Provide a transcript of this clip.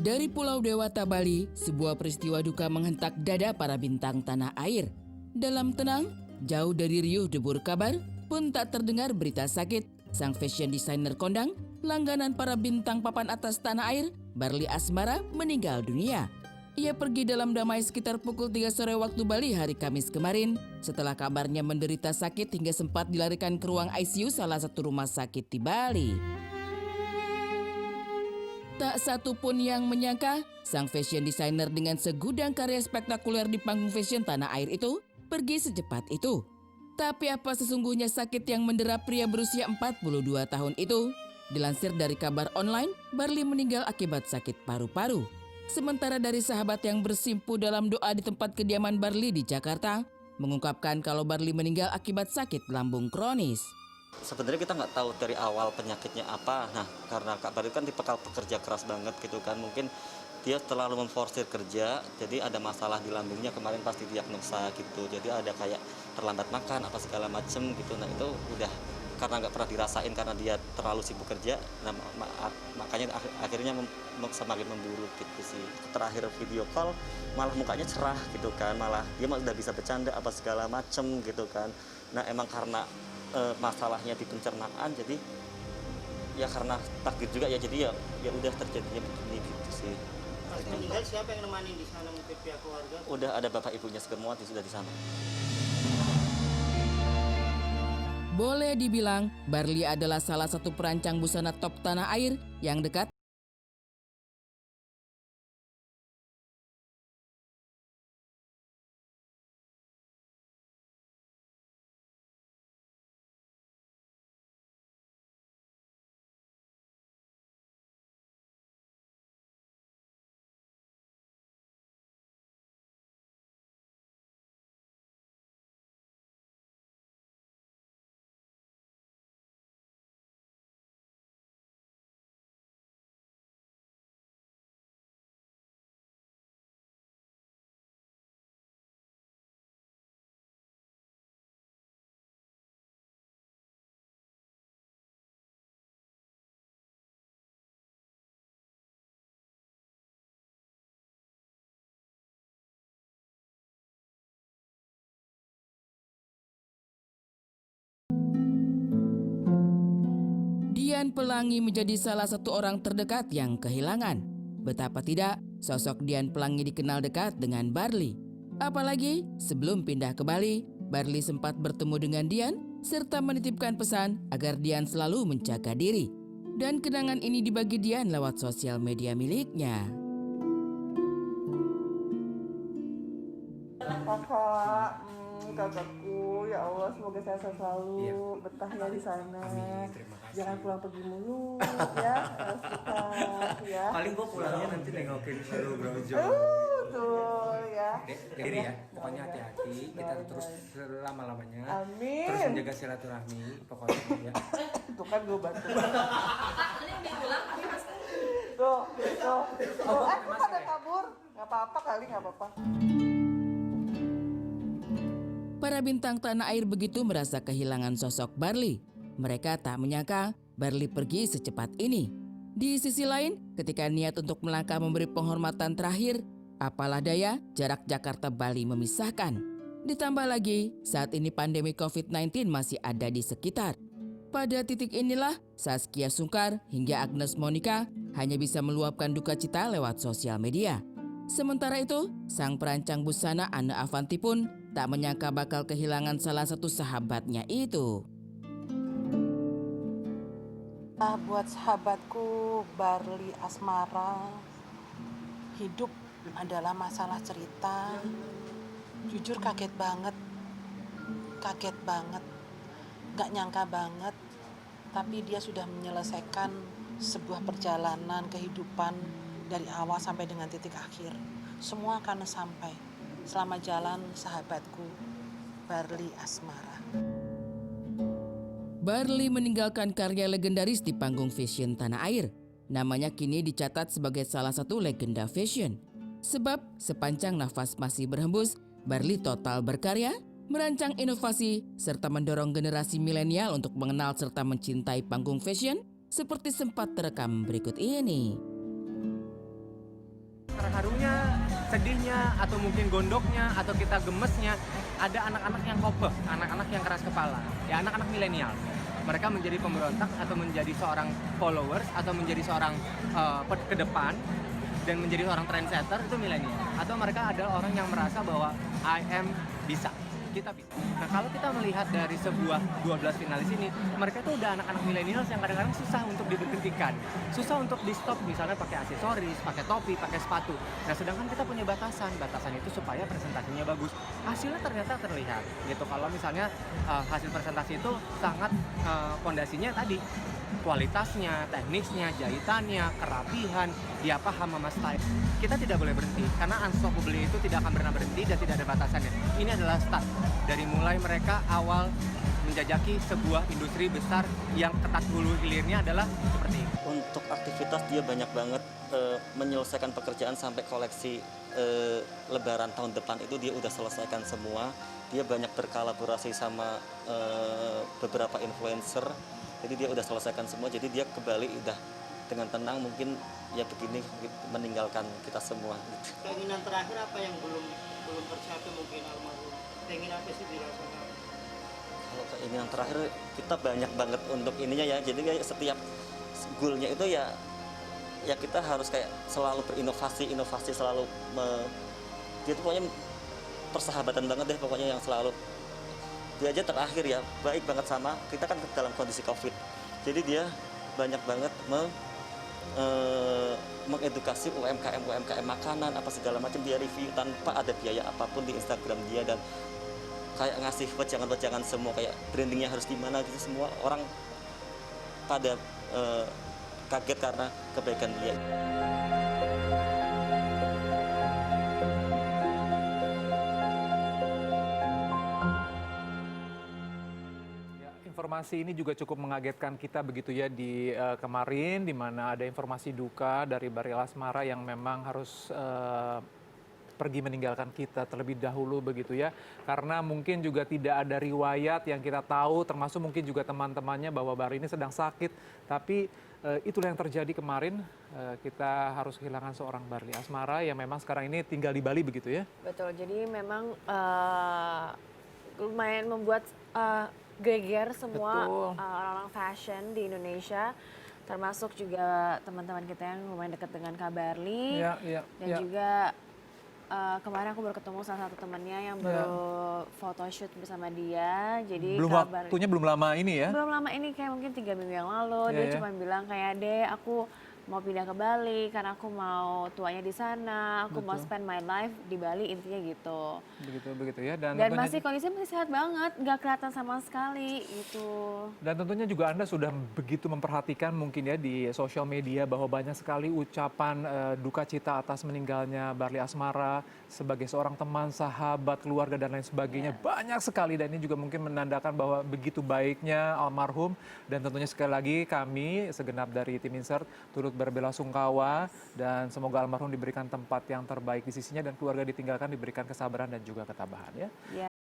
Dari Pulau Dewata, Bali, sebuah peristiwa duka menghentak dada para bintang tanah air. Dalam tenang, jauh dari riuh debur kabar, pun tak terdengar berita sakit. Sang fashion designer kondang, langganan para bintang papan atas tanah air, Barli Asmara, meninggal dunia. Ia pergi dalam damai sekitar pukul 3 sore waktu Bali hari Kamis kemarin, setelah kabarnya menderita sakit hingga sempat dilarikan ke ruang ICU salah satu rumah sakit di Bali. Tak satu pun yang menyangka, sang fashion designer dengan segudang karya spektakuler di panggung fashion tanah air itu pergi secepat itu. Tapi apa sesungguhnya sakit yang mendera pria berusia 42 tahun itu? Dilansir dari kabar online, Barli meninggal akibat sakit paru-paru. Sementara dari sahabat yang bersimpu dalam doa di tempat kediaman Barli di Jakarta, mengungkapkan kalau Barli meninggal akibat sakit lambung kronis. Sebenarnya kita nggak tahu dari awal penyakitnya apa. Nah, karena Kak Barli kan tipe pekerja keras banget gitu kan. Mungkin dia terlalu memforsir kerja, jadi ada masalah di lambungnya kemarin pasti diagnosa gitu. Jadi ada kayak terlambat makan apa segala macem gitu. Nah itu udah karena nggak pernah dirasain karena dia terlalu sibuk kerja. Nah makanya akhirnya semakin memburuk gitu sih. Terakhir video call malah mukanya cerah gitu kan. Malah dia udah bisa bercanda apa segala macem gitu kan. Nah emang karena masalahnya di pencernaan, jadi ya karena takdir juga ya, jadi ya udah terjadinya begini gitu sih. Pas meninggal siapa yang nemani di sana, mungkin pihak keluarga? Udah ada bapak ibunya semua sudah di sana. Boleh dibilang, Barli adalah salah satu perancang busana top tanah air yang dekat Dian Pelangi menjadi salah satu orang terdekat yang kehilangan. Betapa tidak, sosok Dian Pelangi dikenal dekat dengan Barli. Apalagi sebelum pindah ke Bali, Barli sempat bertemu dengan Dian serta menitipkan pesan agar Dian selalu menjaga diri. Dan kenangan ini dibagi Dian lewat sosial media miliknya. Kakakku, ya Allah semoga sehat selalu, betah ya di sana. Terima kasih. Jangan pulang pergi mulu ya, harus betah ya. Paling gue pulangnya nanti nengokin Shadow Brojo. Tuh ya. Diri ya, pokoknya hati-hati, kita terus selama-lamanya. Amin. Terus menjaga silaturahmi, pokoknya ya. Tuh kan gue bantu. Tuh. Aku pada kabur, nggak apa-apa kali, nggak apa-apa. Para bintang tanah air begitu merasa kehilangan sosok Barli. Mereka tak menyangka Barli pergi secepat ini. Di sisi lain, ketika niat untuk melangkah memberi penghormatan terakhir, apalah daya jarak Jakarta-Bali memisahkan. Ditambah lagi, saat ini pandemi COVID-19 masih ada di sekitar. Pada titik inilah, Saskia Sungkar hingga Agnes Monica hanya bisa meluapkan duka cita lewat sosial media. Sementara itu, sang perancang busana Anne Avanti pun tak menyangka bakal kehilangan salah satu sahabatnya itu. Buat sahabatku Barli Asmara, hidup adalah masalah cerita. Jujur kaget banget, gak nyangka banget. Tapi dia sudah menyelesaikan sebuah perjalanan kehidupan dari awal sampai dengan titik akhir. Semua akan sampai. Selamat jalan sahabatku, Barli Asmara. Barli meninggalkan karya legendaris di panggung fashion tanah air. Namanya kini dicatat sebagai salah satu legenda fashion. Sebab sepanjang nafas masih berhembus, Barli total berkarya, merancang inovasi, serta mendorong generasi milenial untuk mengenal serta mencintai panggung fashion seperti sempat terekam berikut ini. terharunya, sedihnya, atau mungkin gondoknya, atau kita gemesnya, ada anak-anak yang kope, anak-anak yang keras kepala, ya anak-anak milenial. Mereka menjadi pemberontak atau menjadi seorang followers atau menjadi seorang ke depan dan menjadi seorang trendsetter itu milenial. Atau mereka adalah orang yang merasa bahwa I am bisa. Kita bisa. Nah kalau kita melihat dari sebuah 12 finalis ini, mereka tuh udah anak-anak milenial yang kadang-kadang susah untuk diberhentikan, susah untuk di stop, misalnya pakai aksesoris, pakai topi, pakai sepatu. Nah sedangkan kita punya batasan itu supaya presentasinya bagus. Hasilnya ternyata terlihat gitu. Kalau misalnya hasil presentasi itu sangat fondasinya tadi, kualitasnya, teknisnya, jahitannya, kerapihan, dia paham sama style. Kita tidak boleh berhenti karena unstoppable itu tidak akan pernah berhenti dan tidak ada batasannya. Ini adalah start dari mulai mereka awal menjajaki sebuah industri besar yang ketat hulu hilirnya adalah seperti ini. Untuk aktivitas dia banyak banget menyelesaikan pekerjaan sampai koleksi Lebaran tahun depan itu dia udah selesaikan semua. Dia banyak berkolaborasi sama beberapa influencer. Jadi dia udah selesaikan semua, jadi dia ke Bali udah dengan tenang, mungkin ya begini meninggalkan kita semua. Keinginan terakhir apa yang belum tercapai mungkin almarhum? Pengen apa sih dirasakan? Kalau keinginan terakhir kita banyak banget untuk ininya ya, jadi kayak setiap goalnya itu ya kita harus kayak selalu berinovasi selalu dia tuh pokoknya persahabatan banget deh pokoknya yang selalu. Dia aja terakhir ya baik banget sama kita kan dalam kondisi COVID, jadi dia banyak banget mengedukasi UMKM makanan apa segala macam, dia review tanpa ada biaya apapun di Instagram dia, dan kayak ngasih wejangan semua kayak brandingnya harus gimana gitu, semua orang pada kaget karena kebaikan dia. Informasi ini juga cukup mengagetkan kita begitu ya di kemarin, di mana ada informasi duka dari Bahril Asmara yang memang harus pergi meninggalkan kita terlebih dahulu begitu ya. Karena mungkin juga tidak ada riwayat yang kita tahu, termasuk mungkin juga teman-temannya bahwa Bahril ini sedang sakit. Tapi itulah yang terjadi kemarin, kita harus kehilangan seorang Bahril Asmara yang memang sekarang ini tinggal di Bali begitu ya. Betul, jadi memang lumayan membuat geger semua orang-orang fashion di Indonesia, termasuk juga teman-teman kita yang lumayan dekat dengan Kak Barli. Dan juga kemarin aku baru ketemu salah satu temannya yang baru photoshoot bersama dia. Jadi Waktunya belum lama ini ya? Belum lama ini, kayak mungkin 3 minggu yang lalu. Dia cuma bilang kayak, "Dek, aku mau pindah ke Bali karena aku mau tuanya di sana, aku mau spend my life di Bali," intinya gitu. Begitu ya. Dan masih kondisinya masih sehat banget, nggak kelihatan sama sekali gitu. Dan tentunya juga Anda sudah begitu memperhatikan mungkin ya di sosial media bahwa banyak sekali ucapan duka cita atas meninggalnya Bahril Asmara sebagai seorang teman, sahabat, keluarga dan lain sebagainya. Banyak sekali, dan ini juga mungkin menandakan bahwa begitu baiknya almarhum. Dan tentunya sekali lagi kami segenap dari tim Insert turut berbelasungkawa, dan semoga almarhum diberikan tempat yang terbaik di sisinya dan keluarga ditinggalkan diberikan kesabaran dan juga ketabahan ya.